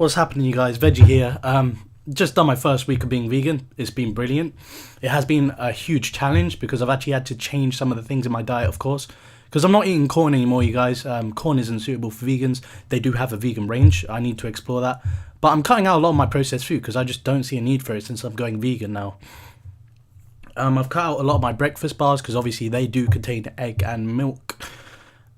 What's happening, you guys? Veggie here. Just done my first week of being vegan. It's been brilliant. It has been a huge challenge because I've actually had to change some of the things in my diet, of course, because I'm not eating corn anymore, you guys. Corn isn't suitable for vegans. They do have a vegan range. I need to explore that. But I'm cutting out a lot of my processed food because I just don't see a need for it since I'm going vegan now. I've cut out a lot of my breakfast bars because obviously they do contain egg and milk.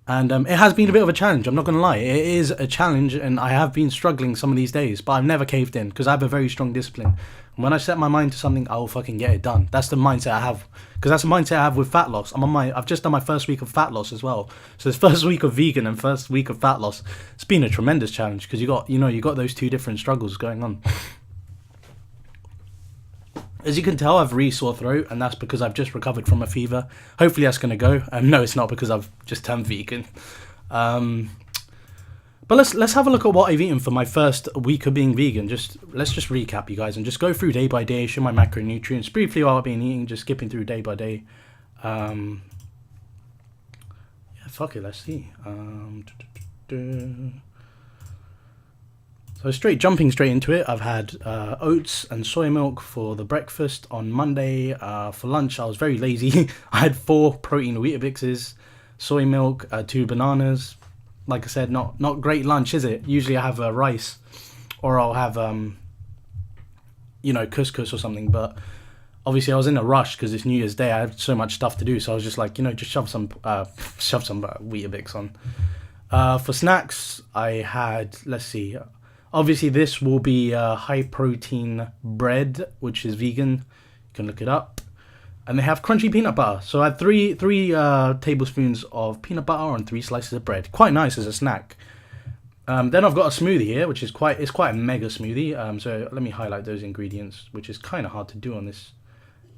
And it has been a bit of a challenge, I'm not going to lie. It is a challenge, and I have been struggling some of these days, but I've never caved in because I have a very strong discipline. And when I set my mind to something, I will fucking get it done. That's the mindset I have, because that's the mindset I have with fat loss. I've just done my first week of fat loss as well. So this first week of vegan and first week of fat loss, it's been a tremendous challenge because you got those two different struggles going on. As you can tell, I've really sore throat, and that's because I've just recovered from a fever. Hopefully that's going to go. No, it's not, because I've just turned vegan. But let's have a look at what I've eaten for my first week of being vegan. Let's just recap, you guys, and just go through day by day, show my macronutrients, briefly what I've been eating, just skipping through day by day. Yeah, fuck it, let's see. So jumping straight into it, I've had oats and soy milk for the breakfast on Monday. For lunch, I was very lazy. I had 4 protein Weetabixes, soy milk, 2 bananas. Like I said, not great lunch, is it? Usually I have rice, or I'll have couscous or something. But obviously I was in a rush because it's New Year's Day. I had so much stuff to do, so I was just like, just shove some Weetabix on. For snacks, I had, let's see. Obviously, this will be high protein bread, which is vegan. You can look it up. And they have crunchy peanut butter. So I had three tablespoons of peanut butter on 3 slices of bread. Quite nice as a snack. Then I've got a smoothie here, which is quite a mega smoothie. So let me highlight those ingredients, which is kind of hard to do on this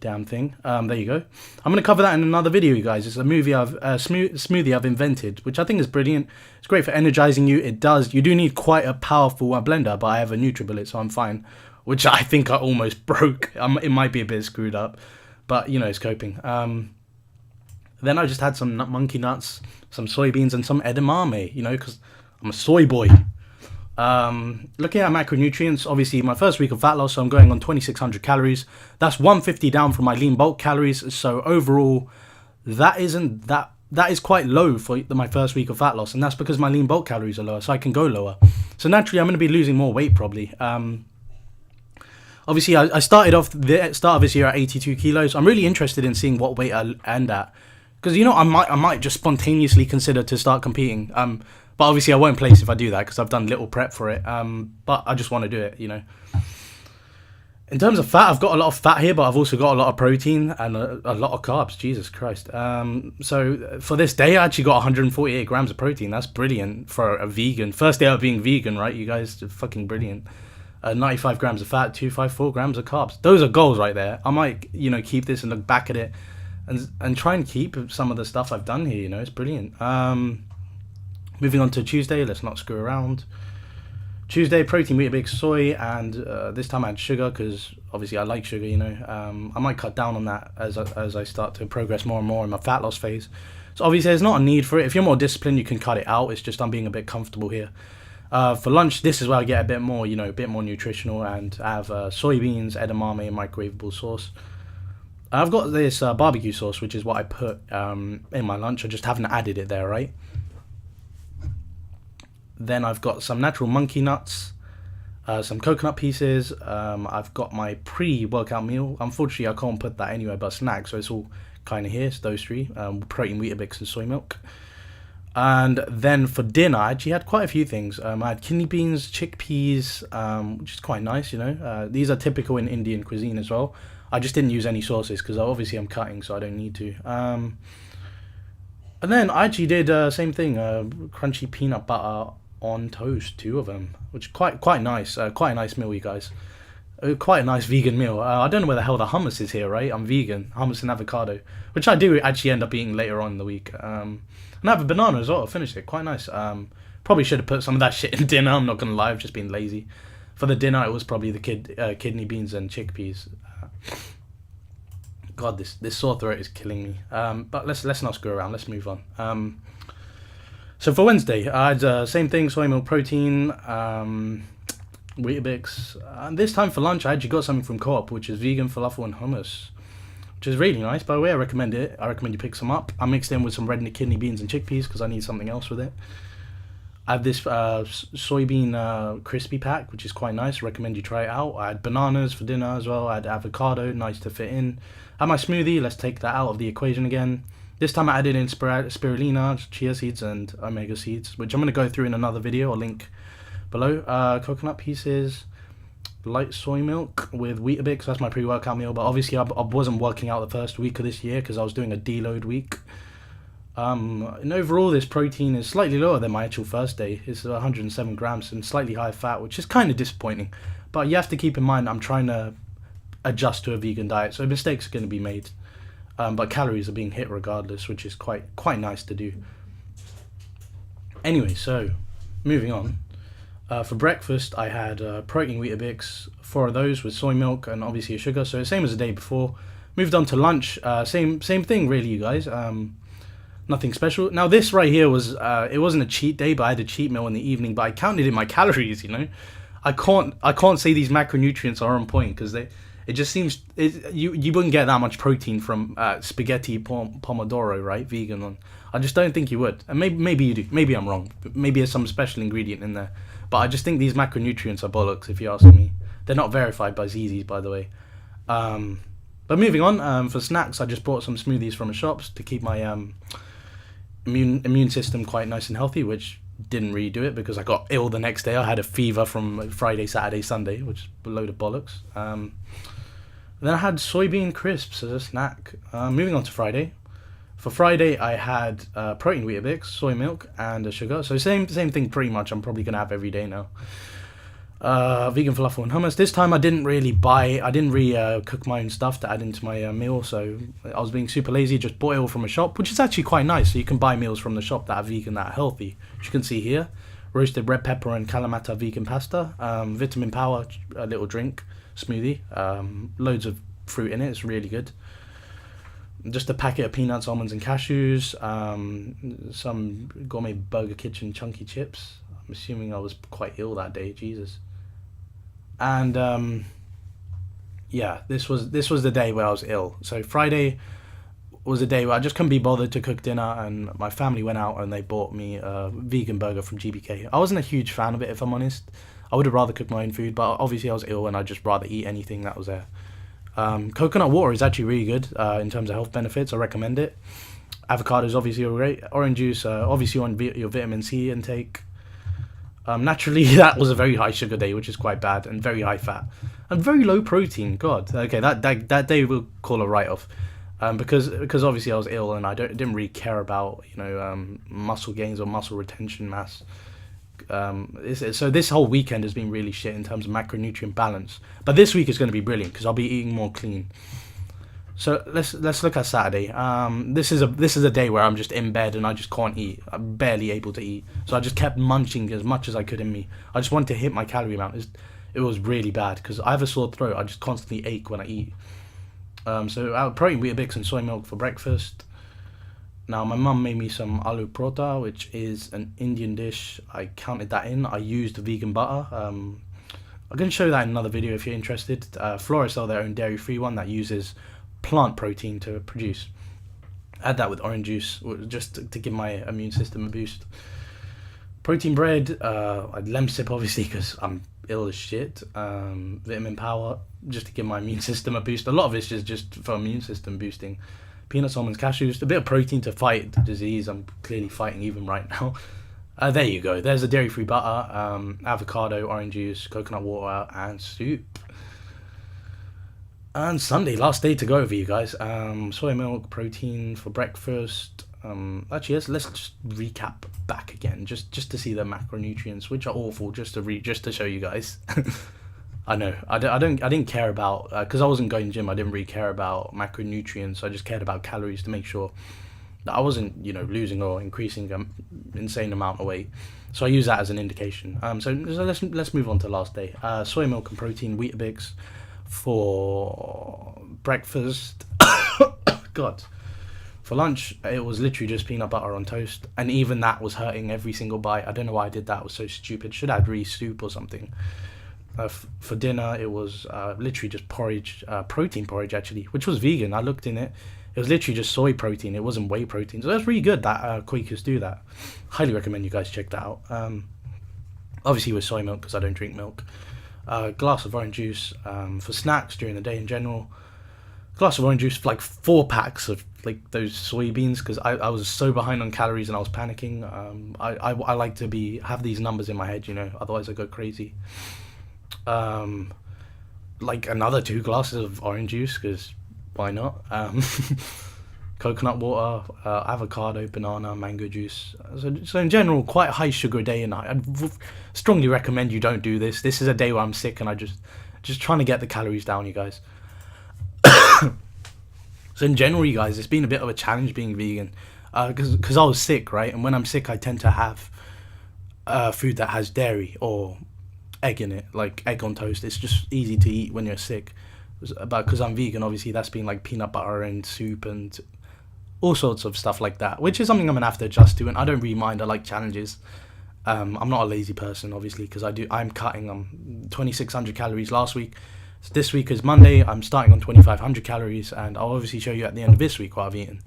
damn thing. There you go. I'm going to cover that in another video, you guys. It's a smoothie I've invented, which I think is brilliant. It's great for energizing you. You do need quite a powerful blender, but I have a NutriBullet, so I'm fine, which I think I almost broke. It might be a bit screwed up, but it's coping. Then I just had some monkey nuts, some soybeans, and some edamame, because I'm a soy boy. Looking at macronutrients, obviously my first week of fat loss, so I'm going on 2,600 calories. That's 150 down from my lean bulk calories. So overall, that is quite low for my first week of fat loss, and that's because my lean bulk calories are lower, so I can go lower. So naturally, I'm going to be losing more weight probably. Obviously, I started off the start of this year at 82 kilos. I'm really interested in seeing what weight I end at, because I might just spontaneously consider to start competing. But obviously I won't place if I do that because I've done little prep for it. But I just want to do it, In terms of fat, I've got a lot of fat here, but I've also got a lot of protein and a lot of carbs. Jesus Christ. So for this day, I actually got 148 grams of protein. That's brilliant for a vegan. First day of being vegan, right? You guys are fucking brilliant. 95 grams of fat, 254 grams of carbs. Those are goals right there. I might, keep this and look back at it and try and keep some of the stuff I've done here, It's brilliant. Moving on to Tuesday, let's not screw around. Tuesday, protein, Weetabix, soy, and this time I had sugar because obviously I like sugar, I might cut down on that as I start to progress more and more in my fat loss phase. So obviously there's not a need for it. If you're more disciplined, you can cut it out. It's just I'm being a bit comfortable here. For lunch, this is where I get a bit more, a bit more nutritional, and I have soybeans, edamame, and microwavable sauce. I've got this barbecue sauce, which is what I put in my lunch. I just haven't added it there, right? Then I've got some natural monkey nuts, some coconut pieces. I've got my pre-workout meal. Unfortunately, I can't put that anywhere but snacks, so it's all kind of here. It's those 3, protein, Weetabix, and soy milk. And then for dinner, I actually had quite a few things. I had kidney beans, chickpeas, which is quite nice, These are typical in Indian cuisine as well. I just didn't use any sauces because obviously I'm cutting, so I don't need to. And then I actually did same thing, crunchy peanut butter on toast, 2 of them, which quite nice, quite a nice meal, you guys. Quite a nice vegan meal. I don't know where the hell the hummus is here, right? I'm vegan, hummus and avocado, which I do actually end up eating later on in the week. And I have a banana as well. I finished it, quite nice. Probably should have put some of that shit in dinner. I'm not gonna lie, I've just been lazy. For the dinner, it was probably the kidney beans and chickpeas. God, this sore throat is killing me. But let's not screw around. Let's move on. So for Wednesday, I had same thing, soy milk protein, Weetabix. And this time for lunch, I actually got something from Co-op, which is vegan falafel and hummus, which is really nice. By the way, I recommend it. I recommend you pick some up. I mixed in with some red kidney beans and chickpeas because I need something else with it. I have this soybean crispy pack, which is quite nice. Recommend you try it out. I had bananas for dinner as well. I had avocado, nice to fit in. I had my smoothie. Let's take that out of the equation again. This time I added in spirulina, chia seeds, and omega seeds, which I'm going to go through in another video. I'll link below. Coconut pieces, light soy milk with Weetabix. That's my pre-workout meal. But obviously I wasn't working out the first week of this year because I was doing a deload week. And overall, this protein is slightly lower than my actual first day. It's 107 grams and slightly higher fat, which is kind of disappointing. But you have to keep in mind, I'm trying to adjust to a vegan diet, so mistakes are going to be made. But calories are being hit regardless, which is quite nice to do. Anyway, so moving on. For breakfast, I had protein Weetabix, 4 of those with soy milk and obviously a sugar. So same as the day before. Moved on to lunch. Same thing really, you guys. Nothing special. Now this right here was it wasn't a cheat day, but I had a cheat meal in the evening. But I counted in my calories. You know, I can't say these macronutrients are on point because it just seems you wouldn't get that much protein from spaghetti pomodoro, right? Vegan one. I just don't think you would. And maybe you do. Maybe I'm wrong. Maybe there's some special ingredient in there. But I just think these macronutrients are bollocks. If you ask me, they're not verified by Zzz's, by the way. But moving on, for snacks, I just bought some smoothies from the shops to keep my immune system quite nice and healthy, which didn't really do it because I got ill the next day. I had a fever from Friday, Saturday, Sunday, which is a load of bollocks. Then I had soybean crisps as a snack. Moving on to Friday. For Friday, I had protein Weetabix, soy milk, and a sugar. So same thing pretty much. I'm probably gonna have every day now. Vegan falafel and hummus. This time I didn't really cook my own stuff to add into my meal, so I was being super lazy, just bought it all from a shop, which is actually quite nice. So you can buy meals from the shop that are vegan, that are healthy, which you can see here. Roasted red pepper and Kalamata vegan pasta, vitamin power, a little drink, smoothie, loads of fruit in it, it's really good. Just a packet of peanuts, almonds and cashews, some gourmet Burger Kitchen chunky chips. I'm assuming I was quite ill that day, Jesus. And yeah, this was the day where I was ill. So Friday was a day where I just couldn't be bothered to cook dinner, and my family went out and they bought me a vegan burger from GBK. I wasn't a huge fan of it, if I'm honest. I would have rather cooked my own food, but obviously I was ill and I'd just rather eat anything that was there. Coconut water is actually really good in terms of health benefits. I recommend it. Avocados obviously are great. Orange juice, obviously on your vitamin C intake. Naturally, that was a very high sugar day, which is quite bad, and very high fat, and very low protein. God, okay, that day we'll call a write-off, because obviously I was ill and I didn't really care about muscle gains or muscle retention mass. So this whole weekend has been really shit in terms of macronutrient balance, but this week is going to be brilliant because I'll be eating more clean. So let's look at Saturday. This is a day where I'm just in bed and I just can't eat. I'm barely able to eat. So I just kept munching as much as I could in me. I just wanted to hit my calorie amount. It was really bad because I have a sore throat. I just constantly ache when I eat. So I had protein Weetabix and soy milk for breakfast. Now my mum made me some aloo prota, which is an Indian dish. I counted that in. I used vegan butter. I'm going to show that in another video if you're interested. Flora sell their own dairy-free one that uses plant protein to produce. Add that with orange juice just to give my immune system a boost. Protein bread, I'd Lemsip obviously because I'm ill as shit. Vitamin power just to give my immune system a boost. A lot of it's just for immune system boosting. Peanuts, almonds, cashews, a bit of protein to fight the disease. I'm clearly fighting even right now. There you go. There's a dairy-free butter, avocado, orange juice, coconut water, and soup. And Sunday, last day to go over, you guys. Soy milk, protein for breakfast. Actually, let's just recap back again, just to see the macronutrients, which are awful, just to show you guys. I know I didn't care about because I wasn't going to gym. I didn't really care about macronutrients. I just cared about calories to make sure that I wasn't losing or increasing an insane amount of weight. So I use that as an indication. So let's move on to last day. Soy milk and protein Weetabix for breakfast. God. For lunch, it was literally just peanut butter on toast, and even that was hurting every single bite. I don't know why I did that. It was so stupid. Should have had soup or something. For dinner, it was literally just porridge, protein porridge actually, which was vegan. I looked in it. It was literally just soy protein. It wasn't whey protein. So that's really good that Quakers do that. Highly recommend you guys check that out. Obviously with soy milk because I don't drink milk. Glass of orange juice for snacks during the day in general. Glass of orange juice, like 4 packs of like those soybeans because I was so behind on calories and I was panicking. I like to have these numbers in my head, you know, otherwise I go crazy. Like another 2 glasses of orange juice because why not? Coconut water, avocado, banana, mango juice. So in general, quite a high sugar day, and I'd strongly recommend you don't do this. This is a day where I'm sick and I just trying to get the calories down, you guys. So in general, you guys, it's been a bit of a challenge being vegan because I was sick, right? And when I'm sick, I tend to have food that has dairy or egg in it, like egg on toast. It's just easy to eat when you're sick. But because I'm vegan, obviously that's been like peanut butter and soup and all sorts of stuff like that, which is something I'm gonna have to adjust to. And I don't really mind. I like challenges. I'm not a lazy person, obviously, because I'm cutting. I'm 2,600 calories last week. So this week is Monday. I'm starting on 2,500 calories, and I'll obviously show you at the end of this week what I've eaten.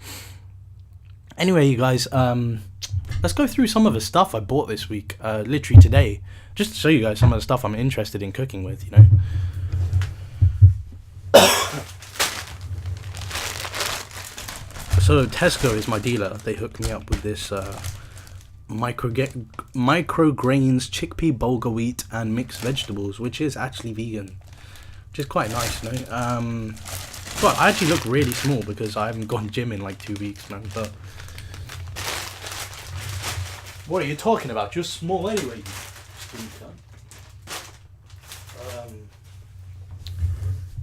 Anyway, you guys, let's go through some of the stuff I bought this week, literally today, just to show you guys some of the stuff I'm interested in cooking with, you know. So Tesco is my dealer. They hooked me up with this micrograins, chickpea, bulgur wheat, and mixed vegetables, which is actually vegan, which is quite nice, you know. But I actually look really small because I haven't gone gym in like 2 weeks, man. But what are you talking about? You're small anyway.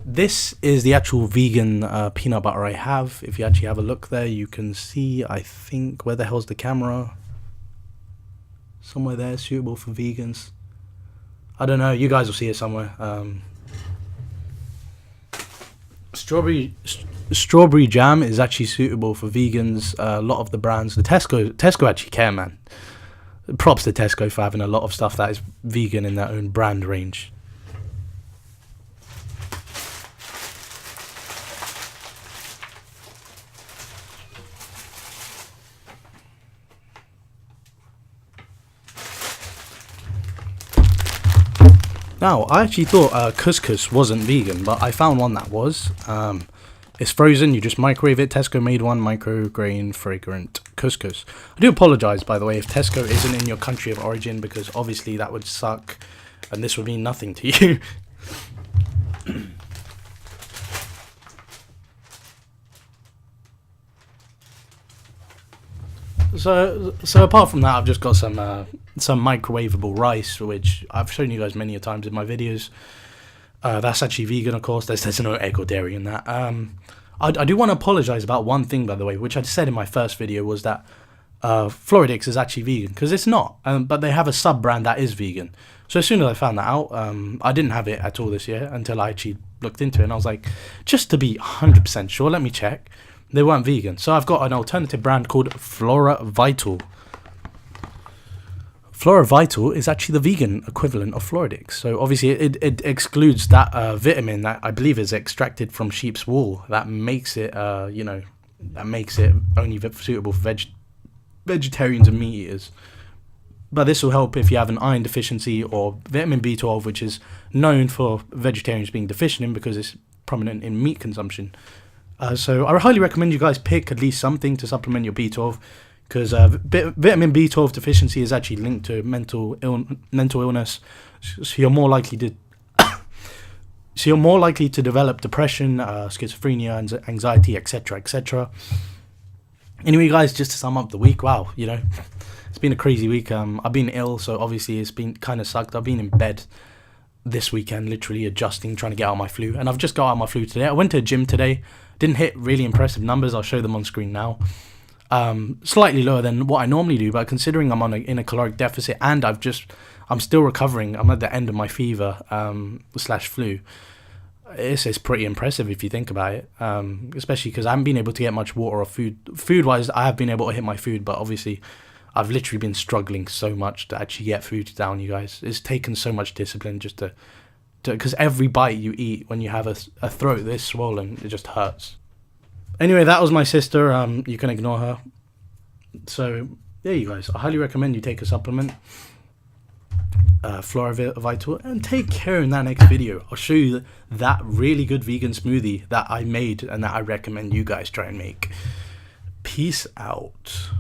This is the actual vegan peanut butter I have. If you actually have a look there, you can see, I think, where the hell's the camera? Somewhere there, suitable for vegans. I don't know, you guys will see it somewhere. Strawberry jam is actually suitable for vegans. A lot of the brands, the Tesco actually care, man. Props to Tesco for having a lot of stuff that is vegan in their own brand range. Now, I actually thought couscous wasn't vegan, but I found one that was. It's frozen, you just microwave it. Tesco made one, micrograin fragrant couscous. I do apologise, by the way, if Tesco isn't in your country of origin, because obviously that would suck, and this would mean nothing to you. So apart from that, I've just got some microwavable rice, which I've shown you guys many a times in my videos. That's actually vegan, of course. There's no egg or dairy in that. I do want to apologise about one thing, by the way, which I said in my first video, was that Floridix is actually vegan, because it's not. But they have a sub-brand that is vegan. So as soon as I found that out, I didn't have it at all this year until I actually looked into it, and I was like, just to be 100% sure, let me check. They weren't vegan. So I've got an alternative brand called Flora Vital. Flora Vital is actually the vegan equivalent of Floridix. So obviously it excludes that vitamin that I believe is extracted from sheep's wool. That makes it, that makes it only suitable for vegetarians and meat eaters. But this will help if you have an iron deficiency or vitamin B12, which is known for vegetarians being deficient in because it's prominent in meat consumption. So I highly recommend you guys pick at least something to supplement your B12, because vitamin B12 deficiency is actually linked to mental illness. So you're more likely to develop depression, schizophrenia, anxiety, etc., etc. Anyway, guys, just to sum up the week, wow, it's been a crazy week. I've been ill, so obviously it's been kind of sucked. I've been in bed this weekend, literally adjusting, trying to get out of my flu, and I've just got out of my flu today. I went to a gym today, didn't hit really impressive numbers. I'll show them on screen now. Slightly lower than what I normally do, but considering I'm in a caloric deficit and I'm still recovering, I'm at the end of my fever / flu. It's pretty impressive if you think about it, especially because I haven't been able to get much water or food wise. I have been able to hit my food, but obviously I've literally been struggling so much to actually get food down, you guys. It's taken so much discipline just to because every bite you eat when you have a throat this swollen, it just hurts. Anyway, that was my sister. You can ignore her. So yeah, you guys, I highly recommend you take a supplement, Floravital, and take care in that next video. I'll show you that really good vegan smoothie that I made and that I recommend you guys try and make. Peace out.